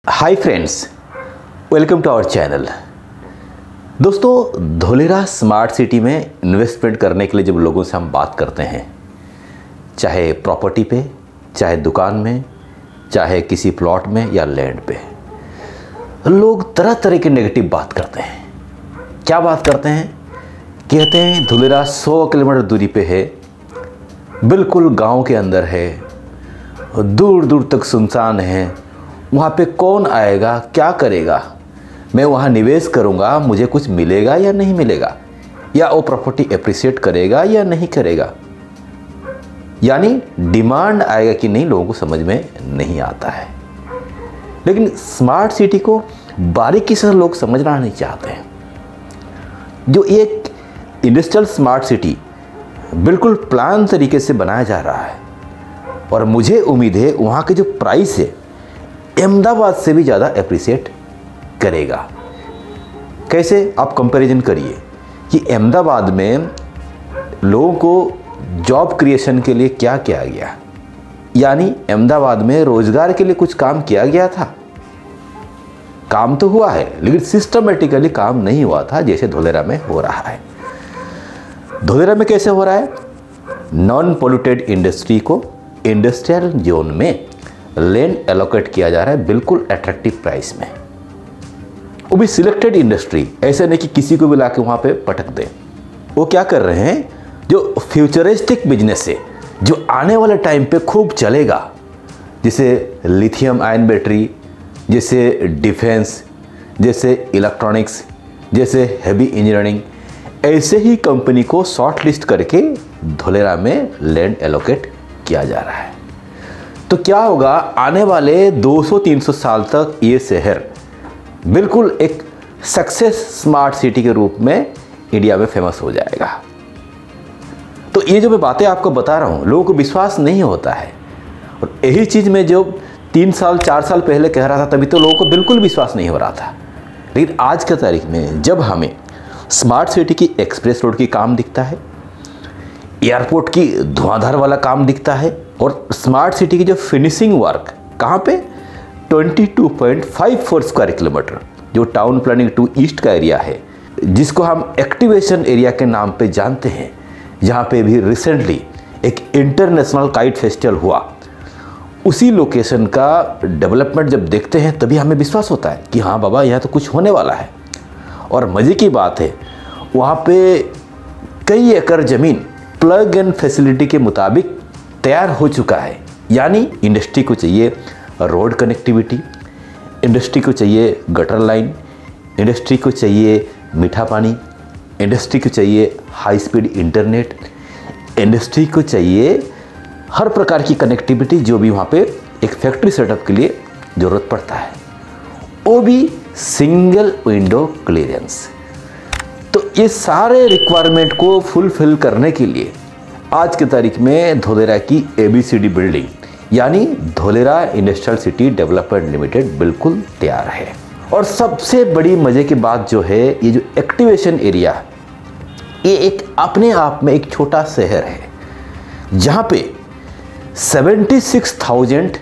Hi friends, welcome to our channel. दोस्तों, Dholera smart city में investment करने के लिए जब लोगों से हम बात करते हैं, चाहे प्रॉपर्टी पे, चाहे दुकान में, चाहे किसी प्लॉट में या लैंड पे, लोग तरह तरह की नेगेटिव बात करते हैं। क्या बात करते हैं? कहते हैं धोलेरा 100 किलोमीटर दूरी पे है, बिल्कुल गांव के अंदर है, दूर दूर तक सुनसान है, वहाँ पे कौन आएगा, क्या करेगा, मैं वहाँ निवेश करूँगा, मुझे कुछ मिलेगा या नहीं मिलेगा, या वो प्रॉपर्टी एप्रिशिएट करेगा या नहीं करेगा। यानी डिमांड आएगा कि नहीं, लोगों को समझ में नहीं आता है। लेकिन स्मार्ट सिटी को बारीकी से लोग समझना नहीं चाहते हैं। जो एक इंडस्ट्रियल स्मार्ट सिटी बिल्कुल प्लान तरीके से बनाया जा रहा है, और मुझे उम्मीद है वहाँ के जो प्राइस है अहमदाबाद से भी ज़्यादा एप्रिशिएट करेगा। कैसे? आप कंपैरिजन करिए कि अहमदाबाद में लोगों को जॉब क्रिएशन के लिए क्या किया गया। यानी अहमदाबाद में रोजगार के लिए कुछ काम किया गया था। काम तो हुआ है, लेकिन सिस्टमेटिकली काम नहीं हुआ था जैसे धोलेरा में हो रहा है। धोलेरा में कैसे हो रहा है? नॉन पोल्यूटेड इंडस्ट्री को इंडस्ट्रियल जोन में लैंड एलोकेट किया जा रहा है, बिल्कुल अट्रैक्टिव प्राइस में। वो भी सिलेक्टेड इंडस्ट्री, ऐसे नहीं कि किसी को भी लाके वहाँ पे पटक दें। वो क्या कर रहे हैं, जो फ्यूचरिस्टिक बिजनेस है, जो आने वाले टाइम पे खूब चलेगा, जैसे लिथियम आयन बैटरी, जैसे डिफेंस, जैसे इलेक्ट्रॉनिक्स, जैसे हेवी इंजीनियरिंग, ऐसे ही कंपनी को शॉर्ट लिस्ट करके धोलेरा में लैंड एलोकेट किया जा रहा है। तो क्या होगा, आने वाले 200-300 साल तक ये शहर बिल्कुल एक सक्सेस स्मार्ट सिटी के रूप में इंडिया में फेमस हो जाएगा। तो ये जो मैं बातें आपको बता रहा हूँ, लोगों को विश्वास नहीं होता है, और यही चीज़ मैं जो 3 साल 4 साल पहले कह रहा था, तभी तो लोगों को बिल्कुल विश्वास नहीं हो रहा था। लेकिन आज के तारीख में जब हमें स्मार्ट सिटी की एक्सप्रेस रोड की काम दिखता है, एयरपोर्ट की धुआंधार वाला काम दिखता है, और स्मार्ट सिटी की जो फिनिशिंग वर्क कहाँ पे 22.54 स्क्वायर किलोमीटर, जो टाउन प्लानिंग 2 ईस्ट का एरिया है, जिसको हम एक्टिवेशन एरिया के नाम पे जानते हैं, जहाँ पे भी रिसेंटली एक इंटरनेशनल काइट फेस्टिवल हुआ, उसी लोकेशन का डेवलपमेंट जब देखते हैं तभी हमें विश्वास होता है कि हाँ बाबा, यहाँ तो कुछ होने वाला है। और मज़े की बात है, वहाँ पे कई एकड़ ज़मीन प्लग एंड फैसिलिटी के मुताबिक तैयार हो चुका है। यानी इंडस्ट्री को चाहिए रोड कनेक्टिविटी, इंडस्ट्री को चाहिए गटर लाइन, इंडस्ट्री को चाहिए मीठा पानी, इंडस्ट्री को चाहिए हाई स्पीड इंटरनेट, इंडस्ट्री को चाहिए हर प्रकार की कनेक्टिविटी जो भी वहाँ पे एक फैक्ट्री सेटअप के लिए ज़रूरत पड़ता है, वो भी सिंगल विंडो क्लियरेंस। तो ये सारे रिक्वायरमेंट को फुलफिल करने के लिए आज की तारीख में धोलेरा की ABCD बिल्डिंग यानी Dholera industrial city development limited बिल्कुल तैयार है। और सबसे बड़ी मज़े की बात जो है, ये जो एक्टिवेशन एरिया, ये एक अपने आप में एक छोटा शहर है, जहाँ पे 76,000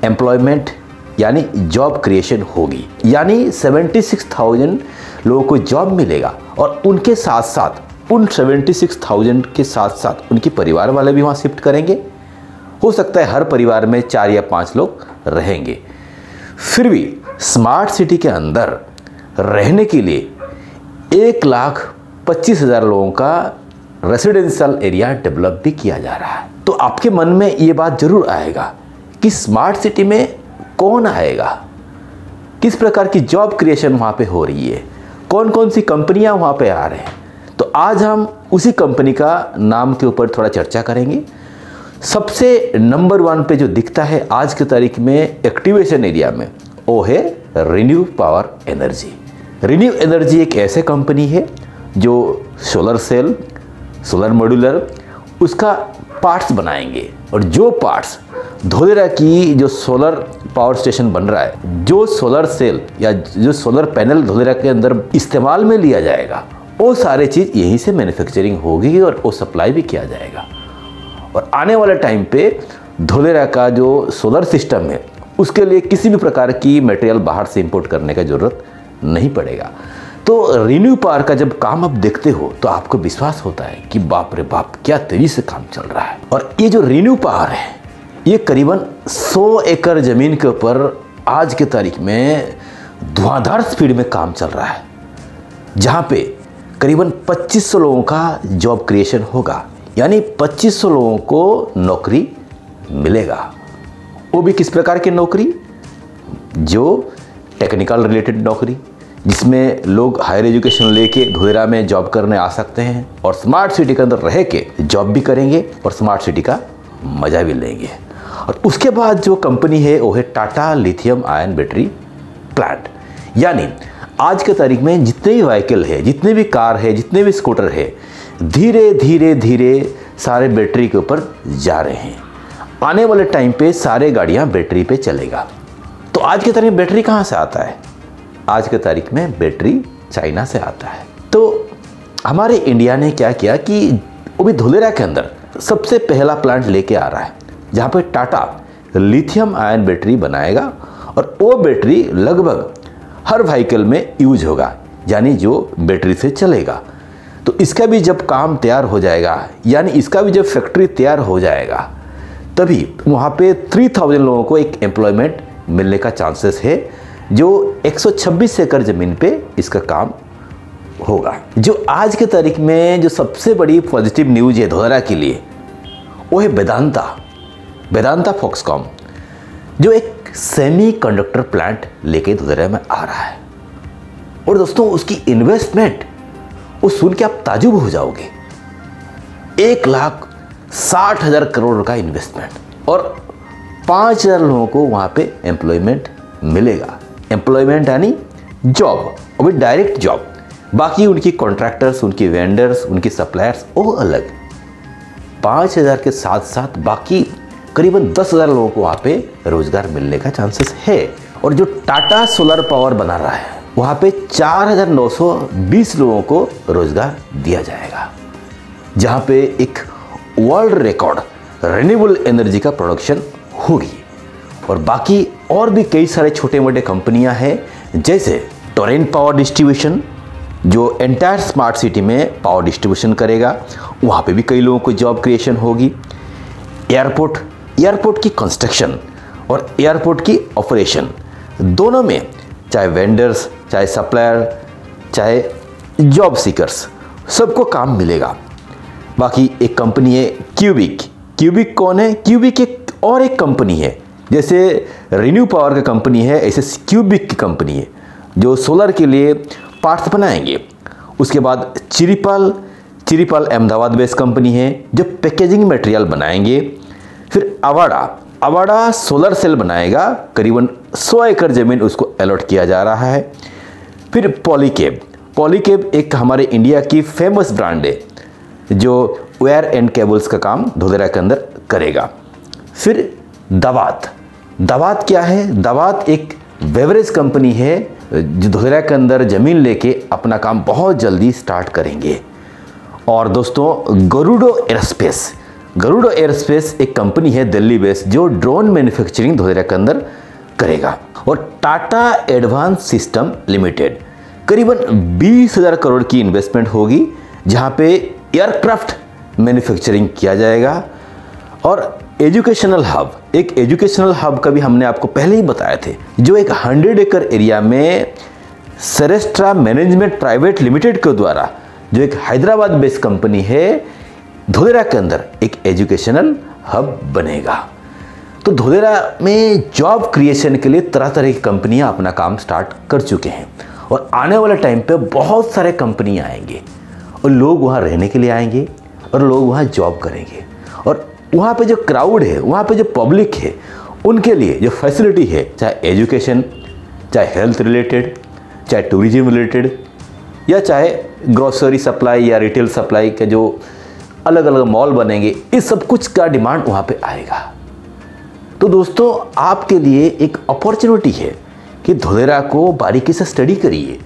एम्प्लॉयमेंट यानी जॉब क्रिएशन होगी। यानी 76,000 लोगों को जॉब मिलेगा, और उनके साथ साथ उन 76,000 के साथ साथ उनके परिवार वाले भी वहाँ शिफ्ट करेंगे। हो सकता है हर परिवार में 4 या 5 लोग रहेंगे। फिर भी स्मार्ट सिटी के अंदर रहने के लिए 1,25,000 लोगों का रेसिडेंशियल एरिया डेवलप भी किया जा रहा है। तो आपके मन में ये बात जरूर आएगा कि स्मार्ट सिटी में कौन आएगा, किस प्रकार की जॉब क्रिएशन वहाँ पे हो रही है, कौन कौन सी कंपनियाँ वहाँ पे आ रहे हैं। तो आज हम उसी कंपनी का नाम के ऊपर थोड़ा चर्चा करेंगे। सबसे नंबर 1 पे जो दिखता है आज की तारीख में एक्टिवेशन एरिया में, वो है renew power energy. Renew energy एक ऐसे कंपनी है जो सोलर सेल, सोलर मॉड्यूलर, उसका पार्ट्स बनाएंगे। और जो पार्ट्स धोलेरा की जो सोलर पावर स्टेशन बन रहा है, जो सोलर सेल या जो सोलर पैनल धोलेरा के अंदर इस्तेमाल में लिया जाएगा, वो सारे चीज़ यहीं से मैन्युफैक्चरिंग होगी और वो सप्लाई भी किया जाएगा। और आने वाले टाइम पे धोलेरा का जो सोलर सिस्टम है उसके लिए किसी भी प्रकार की मटेरियल बाहर से इंपोर्ट करने का ज़रूरत नहीं पड़ेगा। तो रिन्यू पावर का जब काम आप देखते हो तो आपको विश्वास होता है कि बाप रे बाप क्या तेज़ी से काम चल रहा है। और ये जो रिन्यू पावर है ये करीबन 100 एकड़ ज़मीन के ऊपर आज के तारीख में धुआंधार स्पीड में काम चल रहा है, जहाँ पे करीबन 2500 लोगों का जॉब क्रिएशन होगा, यानी 2500 लोगों को नौकरी मिलेगा। वो भी किस प्रकार की नौकरी? जो टेक्निकल रिलेटेड नौकरी, जिसमें लोग हायर एजुकेशन लेके धोलेरा में जॉब करने आ सकते हैं और स्मार्ट सिटी के अंदर रह के जॉब भी करेंगे और स्मार्ट सिटी का मज़ा भी लेंगे। और उसके बाद जो कंपनी है वो है Tata lithium ion battery plant. यानी आज के तारीख में जितने भी व्हीकल है, जितने भी कार है, जितने भी स्कूटर है, धीरे धीरे धीरे सारे बैटरी के ऊपर जा रहे हैं। आने वाले टाइम पे सारे गाड़ियाँ बैटरी पे चलेगा। तो आज के तारीख में बैटरी कहाँ से आता है? आज के तारीख में बैटरी चाइना से आता है। तो हमारे इंडिया ने क्या किया कि वो भी धोलेरा के अंदर सबसे पहला प्लांट लेके आ रहा है, जहाँ पे टाटा लिथियम आयन बैटरी बनाएगा और वो बैटरी लगभग हर व्हीकल में यूज होगा, यानी जो बैटरी से चलेगा। तो इसका भी जब काम तैयार हो जाएगा, यानी इसका भी जब फैक्ट्री तैयार हो जाएगा, तभी वहाँ पे 3000 लोगों को एक एम्प्लॉयमेंट मिलने का चांसेस है, जो 126 एकड़ ज़मीन पे इसका काम होगा। जो आज के तारीख में जो सबसे बड़ी पॉजिटिव न्यूज़ है धोलेरा के लिए, वो है वेदांता फॉक्सकॉन, जो एक सेमी कंडक्टर प्लांट लेके धोलेरा में आ रहा है। और दोस्तों उसकी इन्वेस्टमेंट वो सुन के आप ताजुब हो जाओगे। 1,60,000 करोड़ का इन्वेस्टमेंट और 5,000 लोगों को वहाँ पे एम्प्लॉयमेंट मिलेगा। एम्प्लॉयमेंट यानी जॉब, वो भी डायरेक्ट जॉब। बाकी उनकी कॉन्ट्रैक्टर्स, उनकी वेंडर्स, उनकी सप्लायर्स वो अलग। 5,000 के साथ साथ बाकी करीबन 10,000 लोगों को वहाँ पे रोजगार मिलने का चांसेस है। और जो टाटा सोलर पावर बना रहा है वहाँ पे 4,920 लोगों को रोजगार दिया जाएगा, जहाँ पे एक वर्ल्ड रिकॉर्ड रिन्यूएबल एनर्जी का प्रोडक्शन होगी। और बाकी और भी कई सारे छोटे मोटे कंपनियां हैं, जैसे टोरेंट पावर डिस्ट्रीब्यूशन, जो एंटायर स्मार्ट सिटी में पावर डिस्ट्रीब्यूशन करेगा, वहाँ पे भी कई लोगों को जॉब क्रिएशन होगी। एयरपोर्ट की कंस्ट्रक्शन और एयरपोर्ट की ऑपरेशन दोनों में चाहे वेंडर्स, चाहे सप्लायर, चाहे जॉब सीकर्स, सबको काम मिलेगा। बाकी एक कंपनी है क्यूबिक कौन है? क्यूबिक एक और एक कंपनी है, जैसे रिन्यू पावर की कंपनी है, ऐसे क्यूबिक की कंपनी है जो सोलर के लिए पार्ट्स बनाएंगे। उसके बाद चिरीपाल अहमदाबाद बेस्ड कंपनी है जो पैकेजिंग मटेरियल बनाएंगे। फिर अवाड़ा सोलर सेल बनाएगा, करीबन 100 एकड़ ज़मीन उसको अलॉट किया जा रहा है। फिर पॉलीकेब एक हमारे इंडिया की फेमस ब्रांड है जो वायर एंड केबल्स का काम धोलेरा के अंदर करेगा। फिर दावात क्या है? दावात एक बेवरेज कंपनी है जो धोलेरा के अंदर ज़मीन लेके अपना काम बहुत जल्दी स्टार्ट करेंगे। और दोस्तों गरुड़ो एयरस्पेस एक कंपनी है दिल्ली बेस्ड जो ड्रोन मैन्युफैक्चरिंग धोलेरा के अंदर करेगा। और टाटा एडवांस सिस्टम लिमिटेड करीबन 20,000 करोड़ की इन्वेस्टमेंट होगी, जहाँ पे एयरक्राफ्ट मैन्युफैक्चरिंग किया जाएगा। और एजुकेशनल हब का भी हमने आपको पहले ही बताए थे, जो एक 100 एकड़ एरिया में सेरेस्ट्रा मैनेजमेंट प्राइवेट लिमिटेड के द्वारा, जो एक हैदराबाद बेस्ड कंपनी है, धोलेरा के अंदर एक एजुकेशनल हब बनेगा। तो धोलेरा में जॉब क्रिएशन के लिए तरह तरह की कंपनियां अपना काम स्टार्ट कर चुके हैं और आने वाले टाइम पे बहुत सारे कंपनियां आएंगे और लोग वहाँ रहने के लिए आएंगे और लोग वहाँ जॉब करेंगे। और वहाँ पे जो क्राउड है, वहाँ पे जो पब्लिक है, उनके लिए जो फैसिलिटी है, चाहे एजुकेशन, चाहे हेल्थ रिलेटेड, चाहे टूरिज्म रिलेटेड, या चाहे ग्रोसरी सप्लाई या रिटेल सप्लाई के जो अलग अलग मॉल बनेंगे, इस सब कुछ का डिमांड वहाँ पे आएगा। तो दोस्तों आपके लिए एक अपॉर्चुनिटी है कि धोलेरा को बारीकी से स्टडी करिए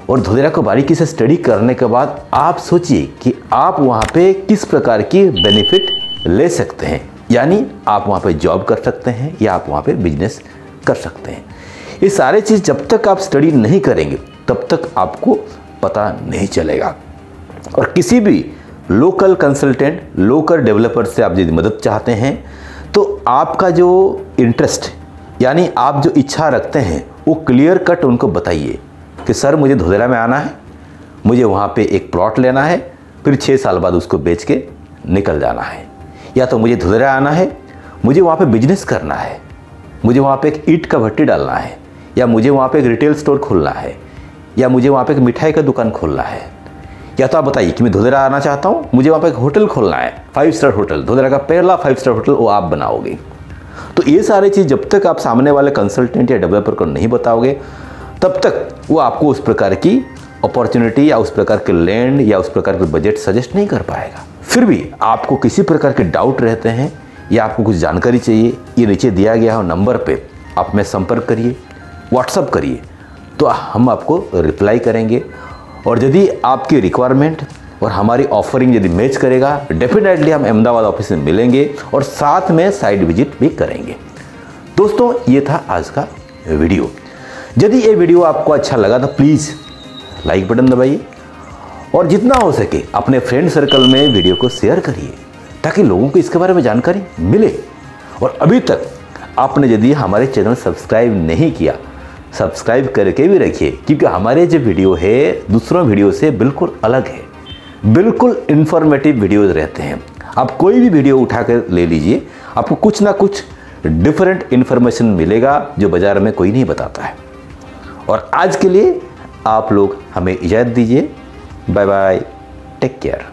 और धोलेरा को बारीकी से स्टडी करने के बाद आप सोचिए कि आप वहाँ पे किस प्रकार की बेनिफिट ले सकते हैं। यानी आप वहाँ पे जॉब कर सकते हैं या आप वहाँ पे बिजनेस कर सकते हैं। ये सारे चीज़ जब तक आप स्टडी नहीं करेंगे तब तक आपको पता नहीं चलेगा। और किसी भी लोकल कंसल्टेंट, लोकल डेवलपर से आप यदि मदद चाहते हैं तो आपका जो इंटरेस्ट यानी आप जो इच्छा रखते हैं वो क्लियर कट उनको बताइए कि सर मुझे धोदेरा में आना है, मुझे वहाँ पे एक प्लॉट लेना है, फिर 6 साल बाद उसको बेच के निकल जाना है। या तो मुझे धोदेरा आना है, मुझे वहाँ पे बिजनेस करना है, मुझे वहाँ पे एक ईंट का भट्टी डालना है, या मुझे वहाँ पे एक रिटेल स्टोर खोलना है, या मुझे वहाँ पे एक मिठाई का दुकान खोलना है। या तो आप बताइए कि मैं धोदेरा आना चाहता हूँ, मुझे वहाँ पे एक होटल खोलना है, 5 स्टार होटल, धोदेरा का पहला 5 स्टार होटल वो आप बनाओगे। तो ये सारी चीज़ जब तक आप सामने वाले कंसल्टेंट या डेवलपर को नहीं बताओगे तब तक वो आपको उस प्रकार की अपॉर्चुनिटी या उस प्रकार के लैंड या उस प्रकार के बजट सजेस्ट नहीं कर पाएगा। फिर भी आपको किसी प्रकार के डाउट रहते हैं या आपको कुछ जानकारी चाहिए, ये नीचे दिया गया हो नंबर पे आप में संपर्क करिए, व्हाट्सअप करिए, तो हम आपको रिप्लाई करेंगे। और यदि आपकी रिक्वायरमेंट और हमारी ऑफरिंग यदि मैच करेगा डेफिनेटली हम अहमदाबाद ऑफिस में मिलेंगे और साथ में साइट विजिट भी करेंगे। दोस्तों ये था आज का वीडियो। यदि ये वीडियो आपको अच्छा लगा तो प्लीज़ लाइक बटन दबाइए और जितना हो सके अपने फ्रेंड सर्कल में वीडियो को शेयर करिए ताकि लोगों को इसके बारे में जानकारी मिले। और अभी तक आपने यदि हमारे चैनल सब्सक्राइब नहीं किया, सब्सक्राइब करके भी रखिए, क्योंकि हमारे जो वीडियो है दूसरों वीडियो से बिल्कुल अलग है, बिल्कुल इन्फॉर्मेटिव वीडियोज रहते हैं। आप कोई भी वीडियो उठा कर ले लीजिए, आपको कुछ ना कुछ डिफरेंट इन्फॉर्मेशन मिलेगा जो बाज़ार में कोई नहीं बताता है। और आज के लिए आप लोग हमें इजाज़त दीजिए। Bye bye, take care.